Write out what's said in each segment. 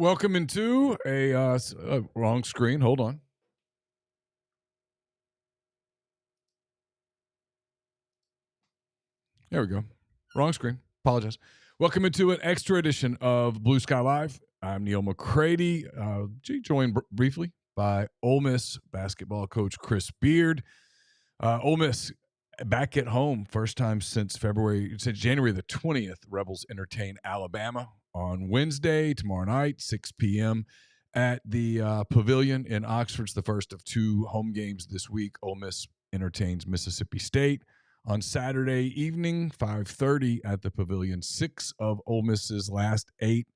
Welcome into a wrong screen. Hold on. There we go. Wrong screen. Apologize. Welcome into an extra edition of Blue Sky Live. I'm Neal McCready, joined briefly by Ole Miss basketball coach Chris Beard. Ole Miss back at home, first time since January the 20th. Rebels entertain Alabama on Wednesday, tomorrow night, 6 p.m. at the Pavilion in Oxford. It's the first of two home games this week. Ole Miss entertains Mississippi State on Saturday evening, 5:30 at the Pavilion. 6 of Ole Miss's last eight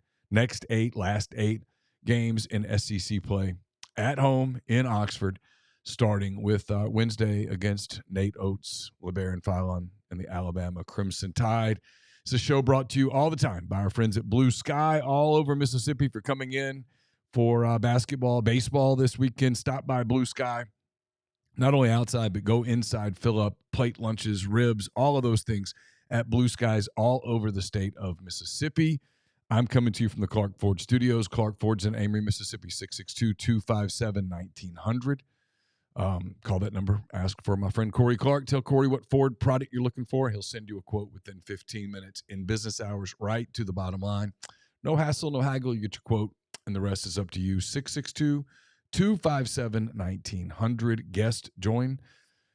games in SEC play at home in Oxford, starting with Wednesday against Nate Oates, LeBaron Philon, and the Alabama Crimson Tide. It's a show brought to you all the time by our friends at BlueSky all over Mississippi. If you're coming in for basketball, baseball this weekend, stop by BlueSky. Not only outside, but go inside, fill up plate lunches, ribs, all of those things at BlueSky's all over the state of Mississippi. I'm coming to you from the Clark Ford Studios. Clark Ford's in Amory, Mississippi, 662-257-1900. Call that number. Ask for my friend Corey Clark. Tell Corey what Ford product you're looking for. He'll send you a quote within 15 minutes in business hours, right to the bottom line. No hassle, no haggle. You get your quote, and the rest is up to you. 662-257-1900. Guest join,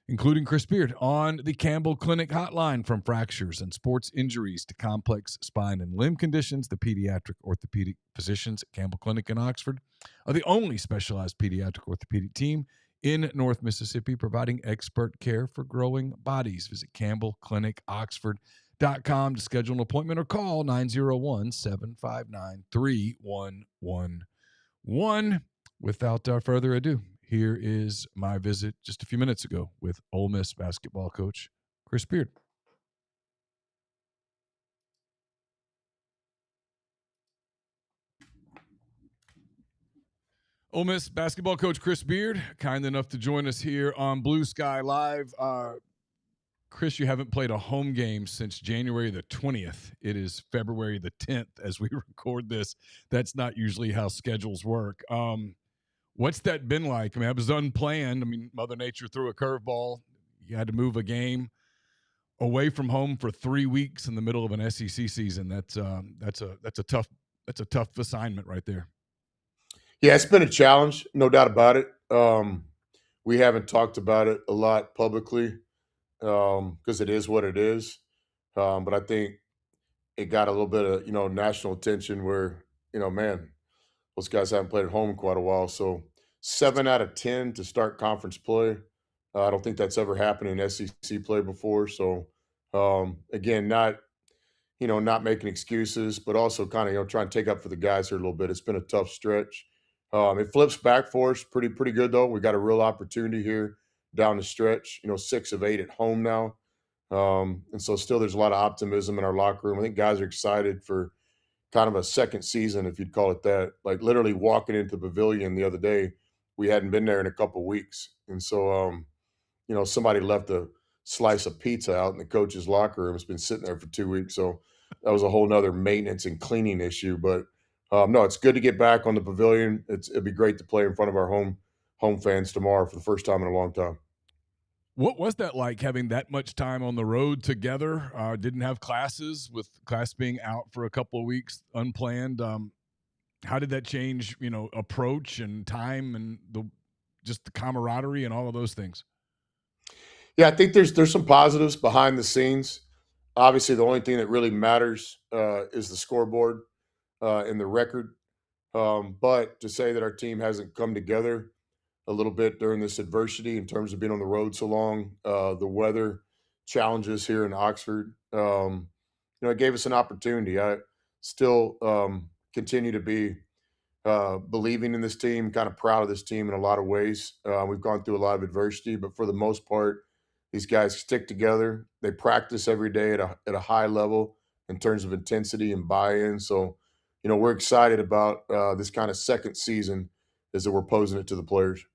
including Chris Beard, on the Campbell Clinic hotline. From fractures and sports injuries to complex spine and limb conditions, the pediatric orthopedic physicians at Campbell Clinic in Oxford are the only specialized pediatric orthopedic team in North Mississippi, providing expert care for growing bodies. Visit campbellclinicoxford.com to schedule an appointment or call 901-759-3111. Without further ado, here is my visit just a few minutes ago with Ole Miss basketball coach Chris Beard. Ole Miss basketball coach Chris Beard, kind enough to join us here on Blue Sky Live. Chris, you haven't played a home game since January the 20th. It is February the 10th as we record this. That's not usually how schedules work. What's that been like? I mean, it was unplanned. I mean, Mother Nature threw a curveball. You had to move a game away from home for 3 weeks in the middle of an SEC season. That's a tough assignment right there. Yeah, it's been a challenge, no doubt about it. We haven't talked about it a lot publicly because it is what it is. But I think it got a little bit of national attention where man, those guys haven't played at home in quite a while. So 7 out of 10 to start conference play. I don't think that's ever happened in SEC play before. So again, not making excuses, but also kind of trying to take up for the guys here a little bit. It's been a tough stretch. It flips back for us pretty good though. We got a real opportunity here down the stretch. 6 of 8 at home now, and so still there's a lot of optimism in our locker room. I think guys are excited for kind of a second season, if you'd call it that. Like literally walking into the pavilion the other day, we hadn't been there in a couple weeks, and so somebody left a slice of pizza out in the coach's locker room. It's been sitting there for 2 weeks, so that was a whole nother maintenance and cleaning issue, but. No, it's good to get back on the pavilion. It'd be great to play in front of our home fans tomorrow for the first time in a long time. What was that like, having that much time on the road together? Didn't have classes, with class being out for a couple of weeks unplanned. How did that change, approach and time and just the camaraderie and all of those things? Yeah, I think there's some positives behind the scenes. Obviously, the only thing that really matters is the scoreboard. In the record. But to say that our team hasn't come together a little bit during this adversity in terms of being on the road so long, the weather challenges here in Oxford, it gave us an opportunity. I still continue to be believing in this team, kind of proud of this team in a lot of ways. We've gone through a lot of adversity, but for the most part, these guys stick together. They practice every day at a high level in terms of intensity and buy-in. So, we're excited about this kind of second season as that we're posing it to the players.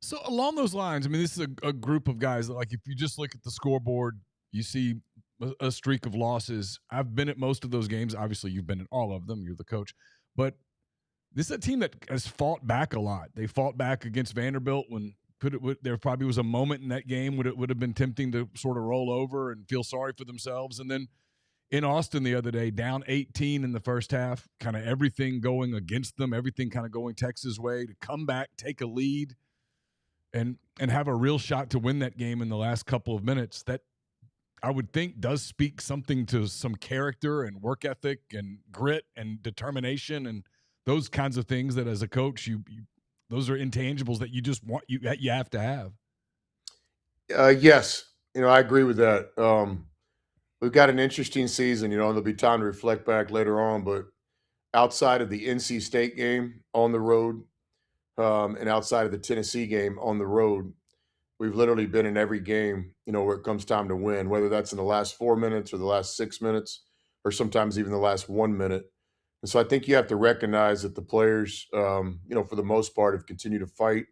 So along those lines, I mean, this is a group of guys that, like, if you just look at the scoreboard, you see a streak of losses. I've been at most of those games. Obviously, you've been at all of them. You're the coach. But This is a team that has fought back a lot. They fought back against Vanderbilt when there probably was a moment in that game would it would have been tempting to sort of roll over and feel sorry for themselves. And then in Austin the other day, down 18 in the first half, kind of everything going against them, everything kind of going Texas way, to come back, take a lead, and have a real shot to win that game in the last couple of minutes. That I would think does speak something to some character and work ethic and grit and determination and those kinds of things that as a coach you those are intangibles that you just want you have to have. Yes, I agree with that. We've got an interesting season. There'll be time to reflect back later on, but outside of the NC State game on the road, and outside of the Tennessee game on the road, we've literally been in every game, where it comes time to win, whether that's in the last 4 minutes or the last 6 minutes, or sometimes even the last 1 minute. And so I think you have to recognize that the players, for the most part, have continued to fight.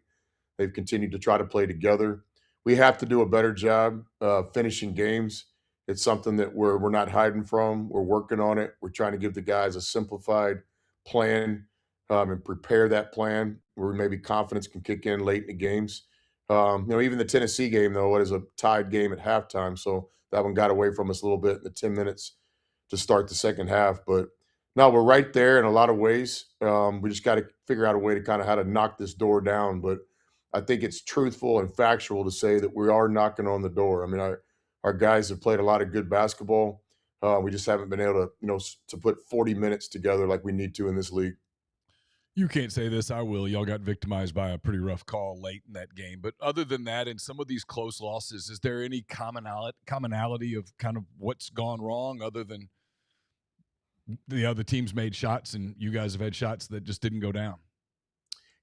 They've continued to try to play together. We have to do a better job finishing games. It's something that we're not hiding from. We're working on it. We're trying to give the guys a simplified plan, and prepare that plan where maybe confidence can kick in late in the games. Even the Tennessee game, though, it is a tied game at halftime, so that one got away from us a little bit in the 10 minutes to start the second half. But no, we're right there in a lot of ways. We just got to figure out a way to kind of how to knock this door down. But I think it's truthful and factual to say that we are knocking on the door. I mean, our guys have played a lot of good basketball. We just haven't been able to, to put 40 minutes together like we need to in this league. You can't say this, I will. Y'all got victimized by a pretty rough call late in that game. But other than that, in some of these close losses, is there any commonality of kind of what's gone wrong other than the other teams made shots and you guys have had shots that just didn't go down?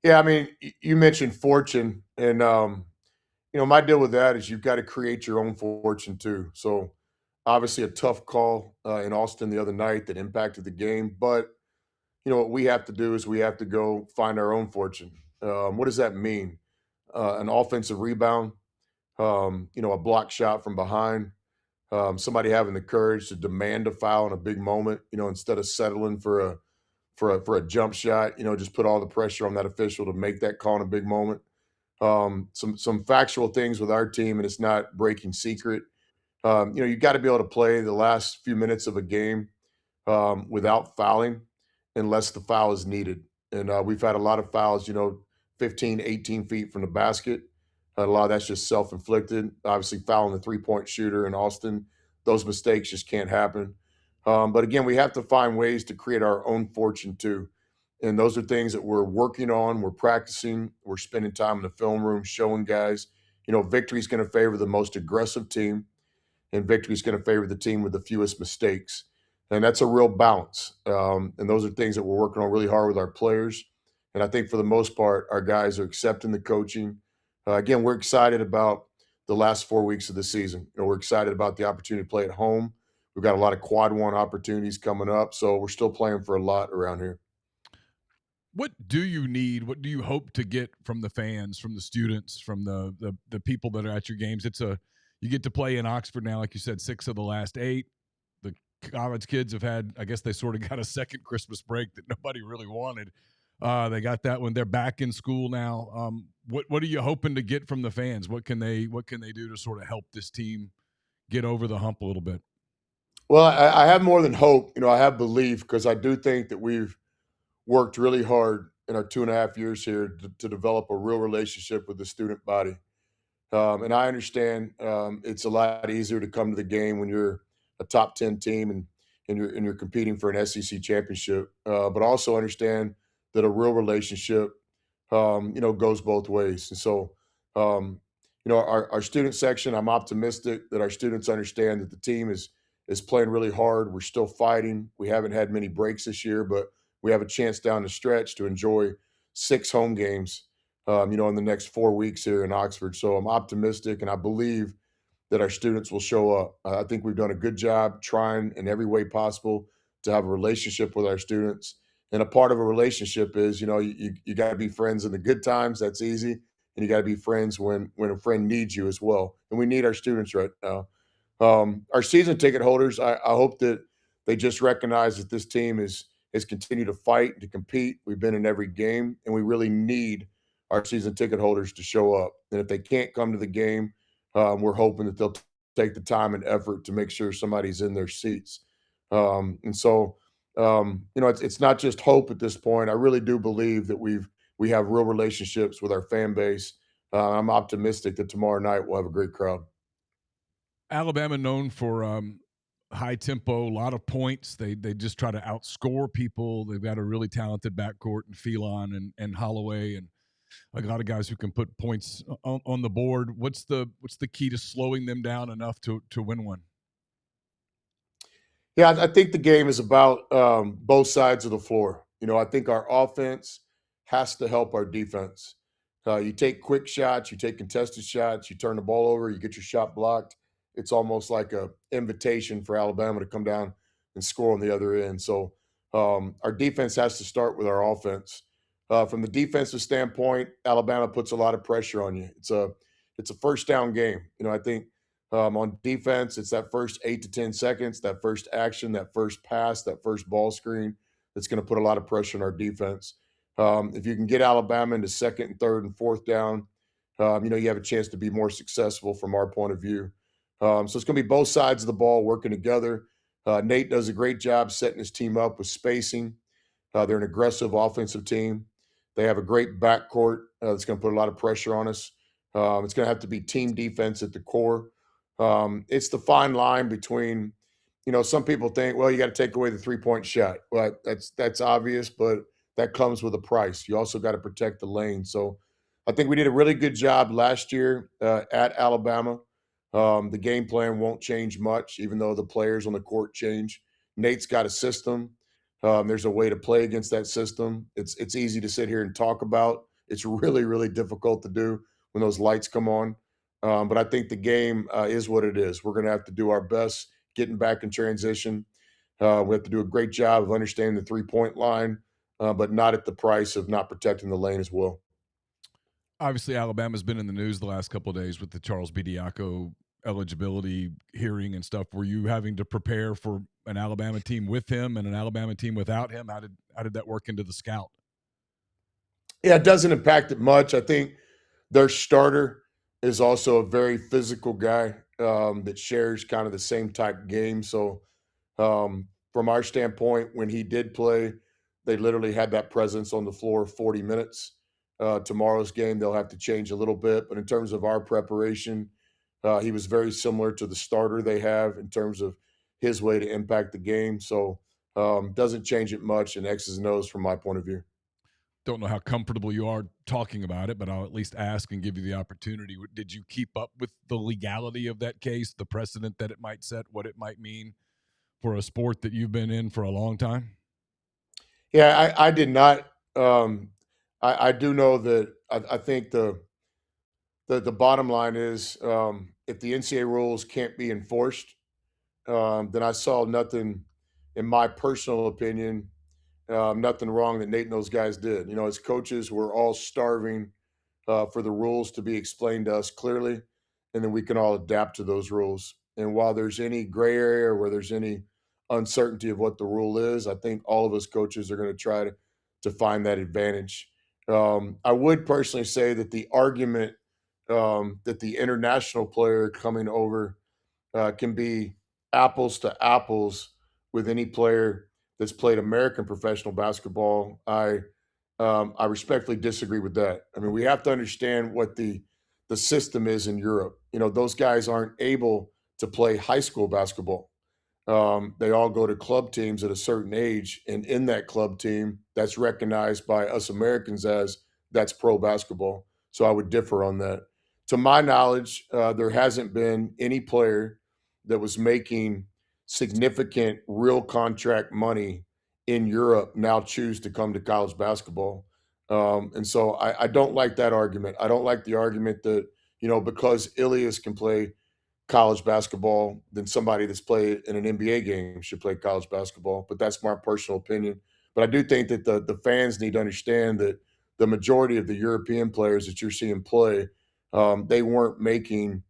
Yeah, I mean, you mentioned fortune, and my deal with that is you've got to create your own fortune too. So obviously, a tough call in Austin the other night that impacted the game, but what we have to do is we have to go find our own fortune. What does that mean? An offensive rebound, a block shot from behind, somebody having the courage to demand a foul in a big moment, instead of settling for a jump shot, just put all the pressure on that official to make that call in a big moment. Some factual things with our team, and it's not breaking secret. You got to be able to play the last few minutes of a game without fouling unless the foul is needed. And we've had a lot of fouls, 15, 18 feet from the basket. A lot of that's just self inflicted. Obviously, fouling the 3-point shooter in Austin, those mistakes just can't happen. But again, we have to find ways to create our own fortune too. And those are things that we're working on, we're practicing, we're spending time in the film room showing guys, victory is going to favor the most aggressive team, and victory is going to favor the team with the fewest mistakes. And that's a real balance. And those are things that we're working on really hard with our players. And I think for the most part, our guys are accepting the coaching. Again, we're excited about the last 4 weeks of the season. We're excited about the opportunity to play at home. We've got a lot of quad one opportunities coming up. So we're still playing for a lot around here. What do you need? What do you hope to get from the fans, from the students, from the people that are at your games? You get to play in Oxford now, like you said, 6 of the last 8. The college kids have had, I guess they sort of got a second Christmas break that nobody really wanted. They got that one. They're back in school now. What are you hoping to get from the fans? What can they do to sort of help this team get over the hump a little bit? Well, I have more than hope. I have belief because I do think that we've worked really hard in our 2.5 years here to develop a real relationship with the student body. And I understand it's a lot easier to come to the game when you're a top 10 team and you're competing for an SEC championship. But also understand that a real relationship, goes both ways. And so, our student section, I'm optimistic that our students understand that the team is playing really hard. We're still fighting. We haven't had many breaks this year, but we have a chance down the stretch to enjoy 6 home games in the next 4 weeks here in Oxford. So I'm optimistic and I believe that our students will show up. I think we've done a good job trying in every way possible to have a relationship with our students. And a part of a relationship is, you got to be friends in the good times. That's easy. And you got to be friends when a friend needs you as well. And we need our students right now. Our season ticket holders, I hope that they just recognize that this team is continue to fight and to compete. We've been in every game, and we really need our season ticket holders to show up. And if they can't come to the game, we're hoping that they'll take the time and effort to make sure somebody's in their seats. And so, it's not just hope at this point. I really do believe that we have real relationships with our fan base. I'm optimistic that tomorrow night we'll have a great crowd. Alabama known for high tempo, a lot of points. They just try to outscore people. They've got a really talented backcourt and Phelan and Holloway and a lot of guys who can put points on the board. What's the key to slowing them down enough to win one? Yeah, I think the game is about both sides of the floor. I think our offense has to help our defense. You take quick shots, you take contested shots, you turn the ball over, you get your shot blocked. It's almost like a invitation for Alabama to come down and score on the other end. So our defense has to start with our offense. From the defensive standpoint, Alabama puts a lot of pressure on you. It's a first down game. I think on defense, it's that first 8 to 10 seconds, that first action, that first pass, that first ball screen that's going to put a lot of pressure on our defense. If you can get Alabama into second and third and fourth down, you have a chance to be more successful from our point of view. So it's going to be both sides of the ball working together. Nate does a great job setting his team up with spacing. They're an aggressive offensive team. They have a great backcourt that's going to put a lot of pressure on us. It's going to have to be team defense at the core. It's the fine line between, some people think, well, you got to take away the 3-point shot. Well, that's obvious, but that comes with a price. You also got to protect the lane. So I think we did a really good job last year at Alabama. The game plan won't change much, even though the players on the court change. Nate's got a system. There's a way to play against that system. It's easy to sit here and talk about. It's really, really difficult to do when those lights come on. But I think the game is what it is. We're going to have to do our best getting back in transition. We have to do a great job of understanding the 3-point line, but not at the price of not protecting the lane as well. Obviously, Alabama's been in the news the last couple of days with the Charles Bediako eligibility hearing and stuff. Were you having to prepare for an Alabama team with him and an Alabama team without him? How did that work into the scout? Yeah, it doesn't impact it much. I think their starter is also a very physical guy that shares kind of the same type game. So, from our standpoint, when he did play, they literally had that presence on the floor 40 minutes. Tomorrow's game, they'll have to change a little bit. But in terms of our preparation, he was very similar to the starter they have in terms of his way to impact the game. So, doesn't change it much in X's and O's from my point of view. Don't know how comfortable you are talking about it, but I'll at least ask and give you the opportunity. Did you keep up with the legality of that case, the precedent that it might set, what it might mean for a sport that you've been in for a long time? Yeah, I did not. I do know that I think the bottom line is if the NCAA rules can't be enforced, then I saw nothing, in my personal opinion, nothing wrong that Nate and those guys did. As coaches, we're all starving for the rules to be explained to us clearly, and then we can all adapt to those rules. And while there's any gray area or where there's any uncertainty of what the rule is, I think all of us coaches are going to try to find that advantage. I would personally say that the argument that the international player coming over can be apples to apples with any player that's played American professional basketball. I respectfully disagree with that. I mean, we have to understand what the system is in Europe. Those guys aren't able to play high school basketball. They all go to club teams at a certain age, and in that club team, that's recognized by us Americans as that's pro basketball. So I would differ on that. To my knowledge, there hasn't been any player that was making significant real contract money in Europe now choose to come to college basketball. And so I don't like that argument. I don't like the argument that, because Ilias can play college basketball, then somebody that's played in an NBA game should play college basketball. But that's my personal opinion. But I do think that the fans need to understand that the majority of the European players that you're seeing play, they weren't making,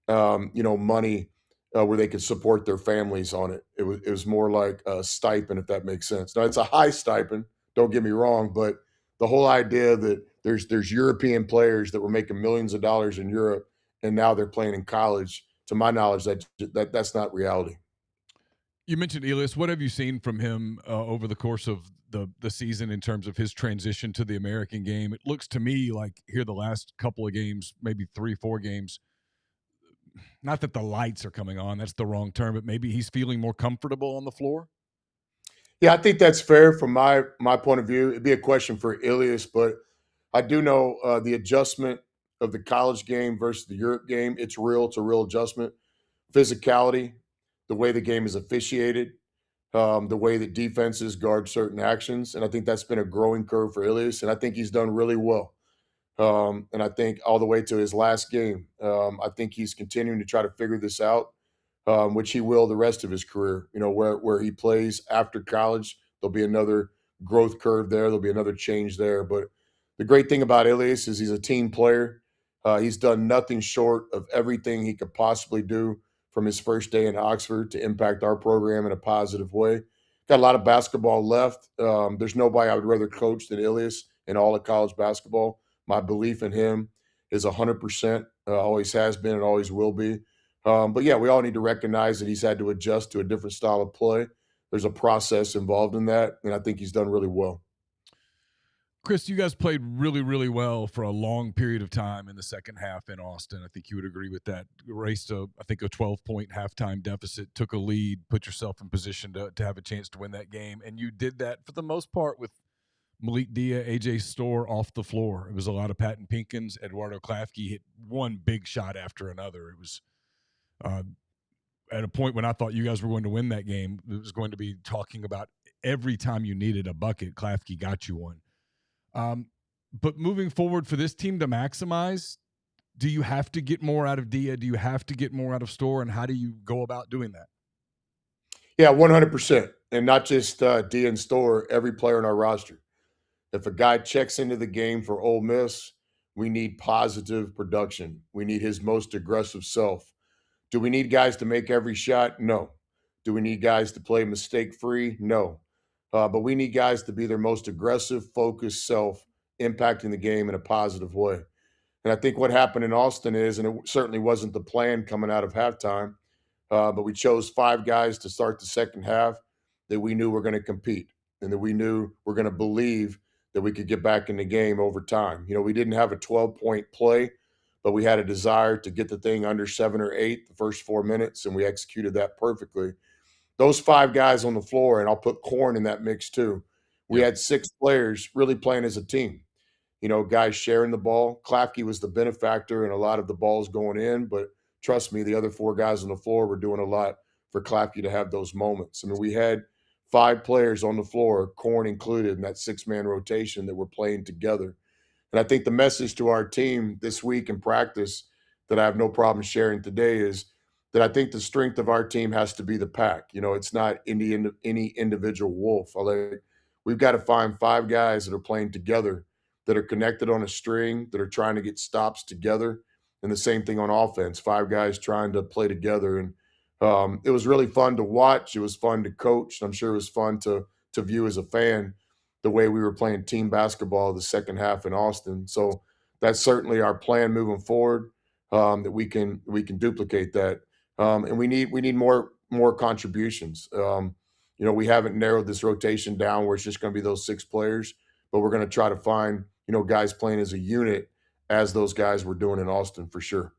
money where they could support their families on it. It was more like a stipend, if that makes sense. Now it's a high stipend. Don't get me wrong, but the whole idea that there's European players that were making millions of dollars in Europe and now they're playing in college. To my knowledge, that's not reality. You mentioned Elias. What have you seen from him over the course of the season in terms of his transition to the American game? It looks to me like here the last couple of games, maybe 3, 4 games. Not that the lights are coming on, that's the wrong term, but maybe he's feeling more comfortable on the floor. Yeah, I think that's fair from my point of view. It'd be a question for Ilias, but I do know the adjustment of the college game versus the Europe game. It's real. It's a real adjustment. Physicality, the way the game is officiated, the way that defenses guard certain actions, and I think that's been a growing curve for Ilias, and I think he's done really well. And I think all the way to his last game, I think he's continuing to try to figure this out, which he will the rest of his career. You know, where he plays after college, there'll be another growth curve there. There'll be another change there. But the great thing about Ilias is he's a team player. He's done nothing short of everything he could possibly do from his first day in Oxford to impact our program in a positive way. Got a lot of basketball left. There's nobody I would rather coach than Ilias in all of college basketball. My belief in him is 100%, always has been and always will be. But yeah, we all need to recognize that he's had to adjust to a different style of play. There's a process involved in that, and I think he's done really well. Chris, you guys played really, really well for a long period of time in the second half in Austin. I think you would agree with that. Raced I think, a 12-point halftime deficit, took a lead, put yourself in position to have a chance to win that game. And you did that for the most part with Malik Dia, AJ Storr off the floor. It was a lot of Patton Pinkins. Eduardo Klafke hit one big shot after another. It was at a point when I thought you guys were going to win that game. It was going to be talking about every time you needed a bucket, Klafke got you one. But moving forward for this team to maximize, do you have to get more out of Dia? Do you have to get more out of Storr? And how do you go about doing that? Yeah, 100%. And not just Dia and Storr, every player on our roster. If a guy checks into the game for Ole Miss, we need positive production. We need his most aggressive self. Do we need guys to make every shot? No. Do we need guys to play mistake free? No. But we need guys to be their most aggressive, focused self, impacting the game in a positive way. And I think what happened in Austin is, and it certainly wasn't the plan coming out of halftime, but we chose 5 guys to start the second half that we knew were going to compete and that we knew were going to believe that we could get back in the game over time. You know, we didn't have a 12-point play, but we had a desire to get the thing under 7 or 8 the first 4 minutes, and we executed that perfectly. Those 5 guys on the floor, and I'll put Corn in that mix too. We Yeah. had 6 players really playing as a team. You know, guys sharing the ball. Klafke was the benefactor in a lot of the balls going in, but trust me, the other 4 guys on the floor were doing a lot for Klafke to have those moments. I mean, we had 5 players on the floor, Corn included, in that 6-man rotation that were playing together. And I think the message to our team this week in practice that I have no problem sharing today is that I think the strength of our team has to be the pack. You know, it's not any individual wolf. We've got to find 5 guys that are playing together, that are connected on a string, that are trying to get stops together. And the same thing on offense, 5 guys trying to play together. And it was really fun to watch. It was fun to coach. I'm sure it was fun to view as a fan the way we were playing team basketball the second half in Austin. So that's certainly our plan moving forward, that we can duplicate that. And we need more contributions. You know, we haven't narrowed this rotation down where it's just going to be those 6 players, but we're going to try to find, you know, guys playing as a unit as those guys were doing in Austin for sure.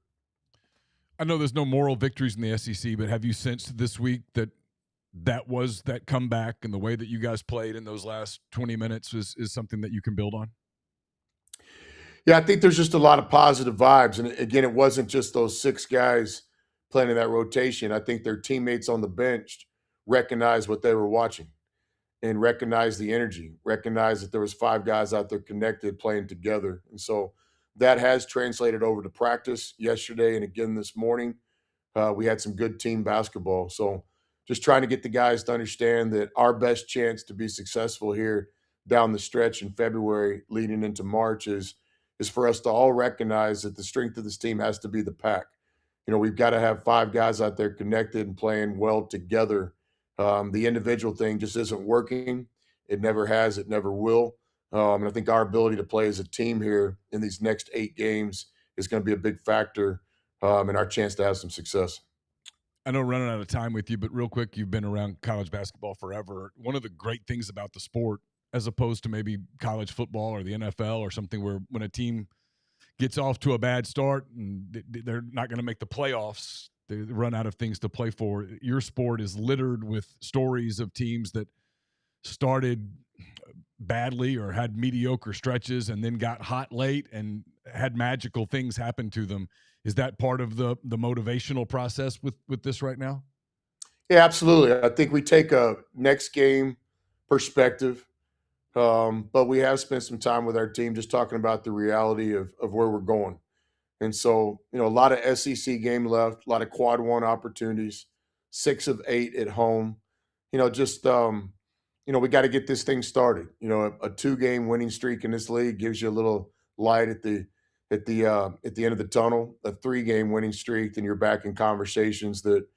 I know there's no moral victories in the SEC, but have you sensed this week that was that comeback and the way that you guys played in those last 20 minutes is something that you can build on? Yeah, I think there's just a lot of positive vibes. And again, it wasn't just those 6 guys playing in that rotation. I think their teammates on the bench recognized what they were watching and recognized the energy, recognized that there was 5 guys out there connected playing together. And so that has translated over to practice yesterday and again this morning. We had some good team basketball. So just trying to get the guys to understand that our best chance to be successful here down the stretch in February leading into March is for us to all recognize that the strength of this team has to be the pack. we've got to have 5 guys out there connected and playing well together. The individual thing just isn't working. It never has. It never will. And I think our ability to play as a team here in these next 8 games is going to be a big factor in our chance to have some success. I know we're running out of time with you, but real quick, you've been around college basketball forever. One of the great things about the sport, as opposed to maybe college football or the NFL or something, where when a team gets off to a bad start and they're not going to make the playoffs, they run out of things to play for. Your sport is littered with stories of teams that started badly or had mediocre stretches and then got hot late and had magical things happen to them. Is that part of the motivational process with this right now? Yeah, absolutely. I think we take a next game perspective, but we have spent some time with our team just talking about the reality of where we're going. And so, a lot of SEC game left, a lot of quad one opportunities, 6 of 8 at home. Just we got to get this thing started. A 2-game winning streak in this league gives you a little light at the end of the tunnel. A 3-game winning streak, then you're back in conversations that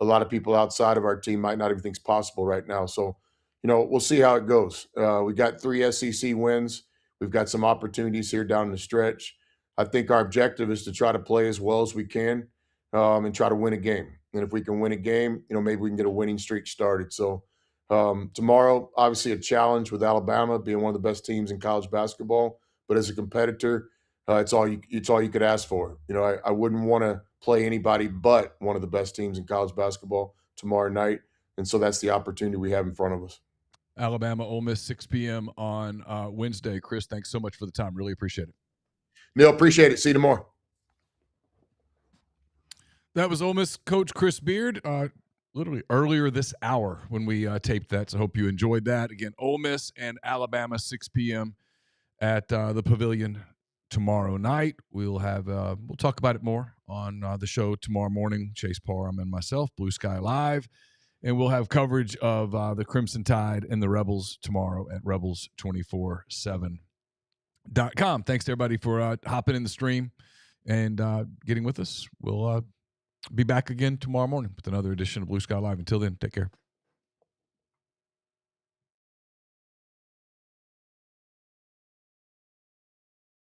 a lot of people outside of our team might not even think is possible right now. So, we'll see how it goes. We got 3 SEC wins. We've got some opportunities here down the stretch. I think our objective is to try to play as well as we can and try to win a game. And if we can win a game, maybe we can get a winning streak started. So tomorrow, obviously a challenge with Alabama being one of the best teams in college basketball. But as a competitor, it's all you could ask for. I wouldn't want to play anybody but one of the best teams in college basketball tomorrow night, and so that's the opportunity we have in front of us. Alabama, Ole Miss, 6 p.m. on Wednesday. Chris, thanks so much for the time. Really appreciate it. Neal, appreciate it. See you tomorrow. That was Ole Miss coach Chris Beard, literally earlier this hour when we taped that. So I hope you enjoyed that. Again, Ole Miss and Alabama, 6 p.m. at the Pavilion tomorrow night. We'll talk about it more on the show tomorrow morning. Chase Parham and myself, BlueSky Live. And we'll have coverage of the Crimson Tide and the Rebels tomorrow at rebels247.com. Thanks to everybody for hopping in the stream and getting with us. We'll be back again tomorrow morning with another edition of BlueSky Live. Until then, take care.